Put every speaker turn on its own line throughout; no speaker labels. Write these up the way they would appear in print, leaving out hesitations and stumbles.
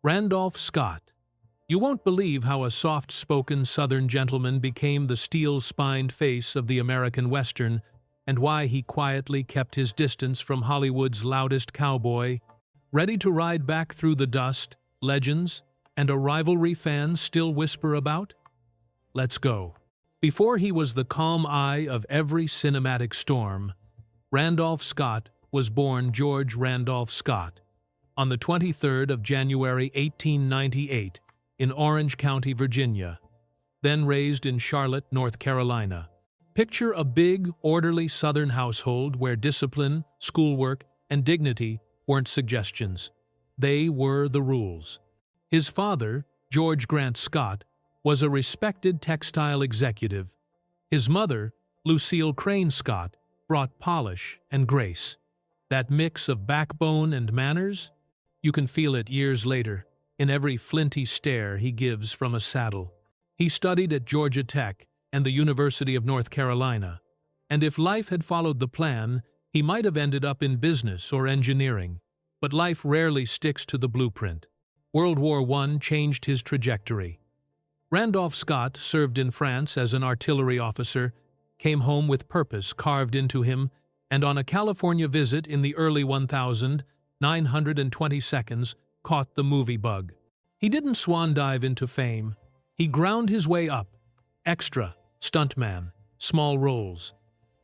Randolph Scott. You won't believe how a soft-spoken Southern gentleman became the steel-spined face of the American Western, and why he quietly kept his distance from Hollywood's loudest cowboy, ready to ride back through the dust, legends, and a rivalry fans still whisper about? Let's go. Before he was the calm eye of every cinematic storm, Randolph Scott was born George Randolph Scott on the 23rd of January 1898 in Orange County, Virginia, then raised in Charlotte, North Carolina. Picture a big, orderly Southern household where discipline, schoolwork, and dignity weren't suggestions. They were the rules. His father, George Grant Scott, was a respected textile executive. His mother, Lucille Crane Scott, brought polish and grace. That mix of backbone and manners? You can feel it years later, in every flinty stare he gives from a saddle. He studied at Georgia Tech and the University of North Carolina, and if life had followed the plan, he might have ended up in business or engineering. But life rarely sticks to the blueprint. World War I changed his trajectory. Randolph Scott served in France as an artillery officer, came home with purpose carved into him, and on a California visit in the early 1922s, caught the movie bug. He didn't swan dive into fame. He ground his way up. Extra, stuntman, small roles.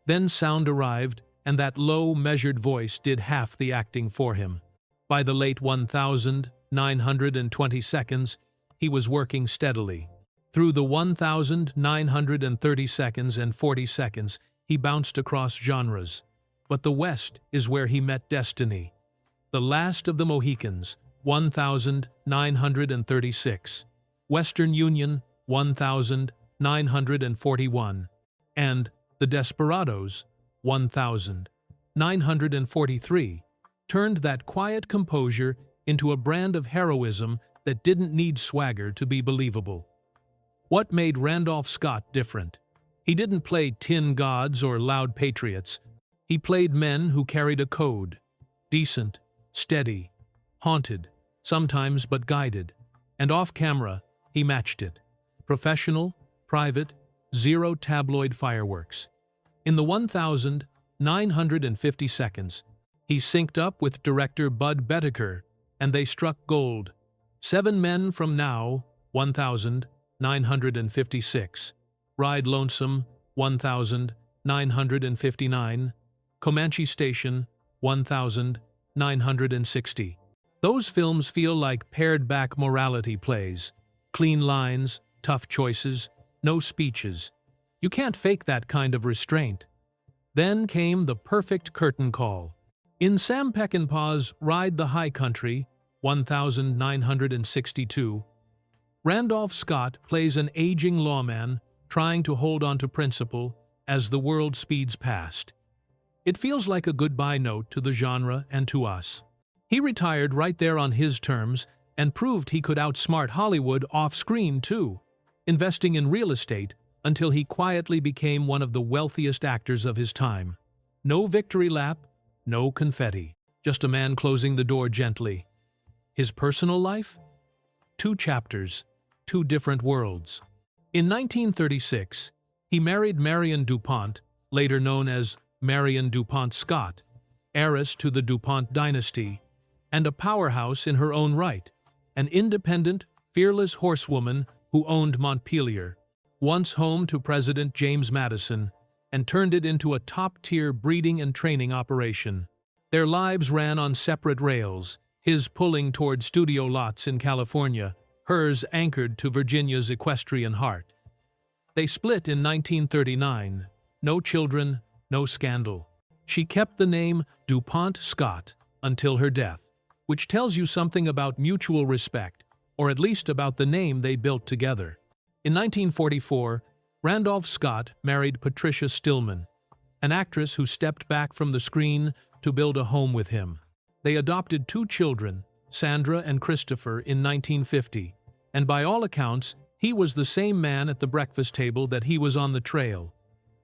Then sound arrived, and that low, measured voice did half the acting for him. By the late 1922s, he was working steadily. Through the 1930 seconds and 40 seconds, he bounced across genres. But the West is where he met destiny. The Last of the Mohicans, 1936. Western Union, 1941. And The Desperados, 1943, turned that quiet composure into a brand of heroism that didn't need swagger to be believable. What made Randolph Scott different? He didn't play tin gods or loud patriots. He played men who carried a code. Decent, steady, haunted, sometimes but guided. And off-camera, he matched it. Professional, private, zero tabloid fireworks. In the 1950 seconds, he synced up with director Bud Bedecker, and they struck gold. 7 Men from Now, 1956. Ride Lonesome, 1959. Comanche Station, 1960. Those films feel like pared-back morality plays. Clean lines, tough choices, no speeches. You can't fake that kind of restraint. Then came the perfect curtain call. In Sam Peckinpah's Ride the High Country, 1962, Randolph Scott plays an aging lawman trying to hold on to principle as the world speeds past. It feels like a goodbye note to the genre and to us. He retired right there on his terms and proved he could outsmart Hollywood off-screen too, investing in real estate until he quietly became one of the wealthiest actors of his time. No victory lap, no confetti, just a man closing the door gently. His personal life? 2 chapters, 2 different worlds. In 1936, he married Marion DuPont, later known as Marion DuPont Scott, heiress to the DuPont dynasty, and a powerhouse in her own right, an independent, fearless horsewoman who owned Montpelier, once home to President James Madison, and turned it into a top-tier breeding and training operation. Their lives ran on separate rails, his pulling toward studio lots in California, hers anchored to Virginia's equestrian heart. They split in 1939. No children, no scandal. She kept the name DuPont Scott until her death, which tells you something about mutual respect, or at least about the name they built together. In 1944, Randolph Scott married Patricia Stillman, an actress who stepped back from the screen to build a home with him. They adopted 2 children, Sandra and Christopher, in 1950, and by all accounts, he was the same man at the breakfast table that he was on the trail.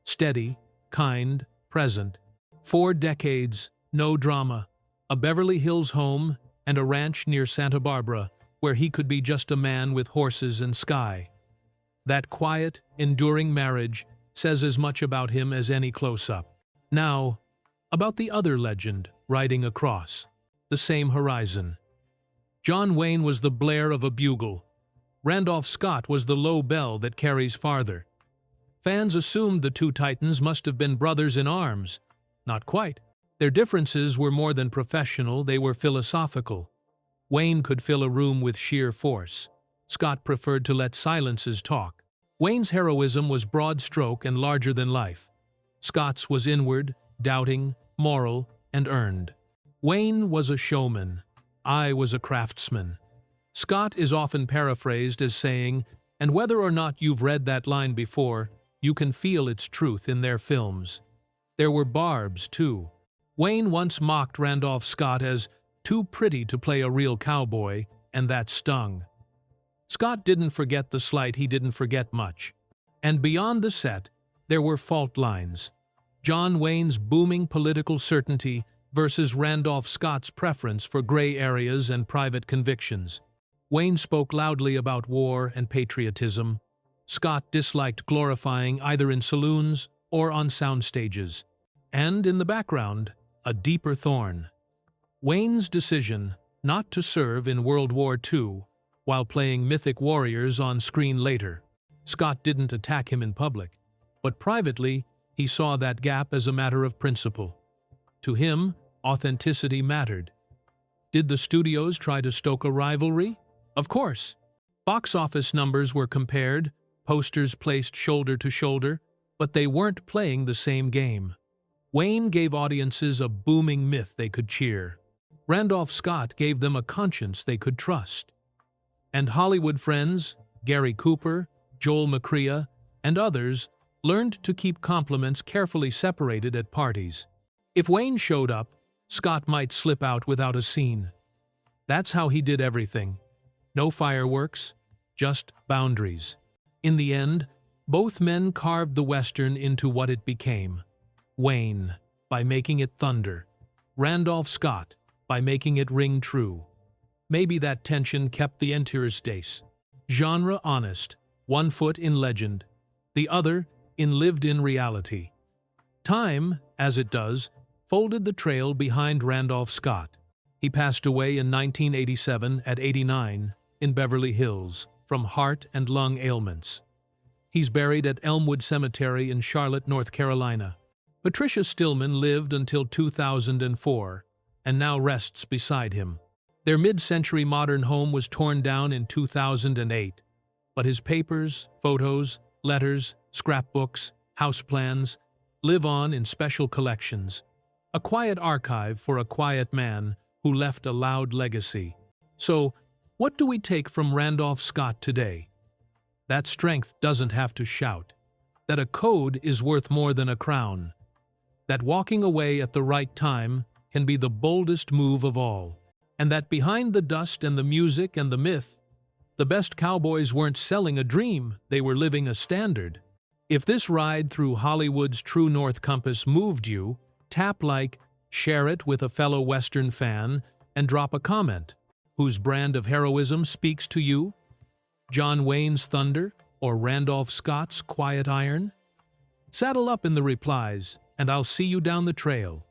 Steady, kind, present. 4 decades, no drama, a Beverly Hills home and a ranch near Santa Barbara, where he could be just a man with horses and sky. That quiet, enduring marriage says as much about him as any close-up. Now, about the other legend, riding across the same horizon. John Wayne was the blare of a bugle. Randolph Scott was the low bell that carries farther. Fans assumed the two titans must have been brothers in arms. Not quite. Their differences were more than professional, they were philosophical. Wayne could fill a room with sheer force. Scott preferred to let silences talk. Wayne's heroism was broad stroke and larger than life. Scott's was inward, doubting, moral, and earned. Wayne was a showman. I was a craftsman. Scott is often paraphrased as saying, and whether or not you've read that line before, you can feel its truth in their films. There were barbs, too. Wayne once mocked Randolph Scott as too pretty to play a real cowboy, and that stung. Scott didn't forget the slight, he didn't forget much. And beyond the set, there were fault lines. John Wayne's booming political certainty versus Randolph Scott's preference for gray areas and private convictions. Wayne spoke loudly about war and patriotism. Scott disliked glorifying either in saloons or on sound stages. And in the background, a deeper thorn. Wayne's decision not to serve in World War II while playing mythic warriors on screen later. Scott didn't attack him in public, but privately he saw that gap as a matter of principle. To him, authenticity mattered. Did the studios try to stoke a rivalry? Of course. Box office numbers were compared, posters placed shoulder to shoulder, but they weren't playing the same game. Wayne gave audiences a booming myth they could cheer. Randolph Scott gave them a conscience they could trust. And Hollywood friends, Gary Cooper, Joel McCrea, and others, learned to keep compliments carefully separated at parties. If Wayne showed up, Scott might slip out without a scene. That's how he did everything. No fireworks, just boundaries. In the end, both men carved the Western into what it became. Wayne, by making it thunder. Randolph Scott, by making it ring true. Maybe that tension kept the interstice. Genre honest, one foot in legend, the other in lived-in reality. Time, as it does, folded the trail behind Randolph Scott. He passed away in 1987 at 89 in Beverly Hills from heart and lung ailments. He's buried at Elmwood Cemetery in Charlotte, North Carolina. Patricia Stillman lived until 2004 and now rests beside him. Their mid-century modern home was torn down in 2008, but his papers, photos, letters, scrapbooks, house plans live on in special collections. A quiet archive for a quiet man who left a loud legacy. So, what do we take from Randolph Scott today? That strength doesn't have to shout. That a code is worth more than a crown. That walking away at the right time can be the boldest move of all. And that behind the dust and the music and the myth, the best cowboys weren't selling a dream, they were living a standard. If this ride through Hollywood's True North compass moved you, tap like, share it with a fellow Western fan, and drop a comment. Whose brand of heroism speaks to you? John Wayne's thunder or Randolph Scott's quiet iron? Saddle up in the replies, and I'll see you down the trail.